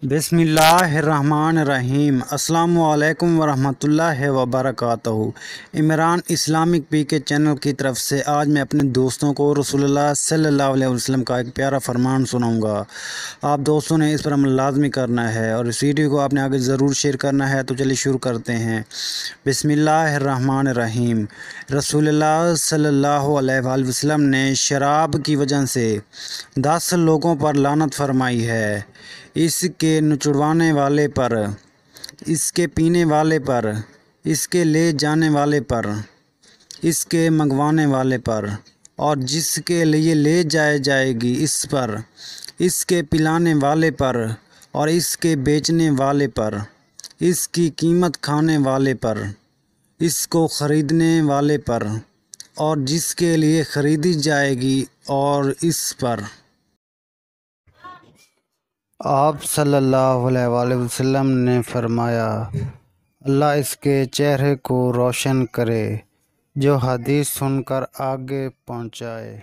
بسم اللہ الرحمن الرحیم۔ السلام علیکم ورحمۃ اللہ وبرکاتہ۔ عمران اسلامک پی کے چینل کی طرف سے آج میں اپنے دوستوں کو رسول اللہ صلی اللہ علیہ وسلم کا ایک پیارا فرمان سناؤں گا۔ آپ دوستوں نے اس پر عمل لازمی کرنا ہے اور اس ویڈیو کو آپ نے آگے ضرور شیئر کرنا ہے۔ تو چلیے شروع کرتے ہیں۔ بسم اللہ الرحمن الرحیم۔ رسول اللہ صلی اللہ علیہ وآلہ وسلم نے شراب کی وجہ سے 10 لوگوں پر لعنت فرمائی ہے، اس کے نچڑوانے والے پر، اس کے پینے والے پر، اس کے لے جانے والے پر، اس کے منگوانے والے پر، اور جس کے لیے لے جائے گی اس پر، اس کے پلانے والے پر، اور اس کے بیچنے والے پر، اس کی قیمت کھانے والے پر، اس کو خریدنے والے پر، اور جس کے لیے خریدی جائے گی اور اس پر۔ آپ صلی اللہ علیہ وآلہ وسلم نے فرمایا، اللہ اس کے چہرے کو روشن کرے جو حدیث سن کر آگے پہنچائے۔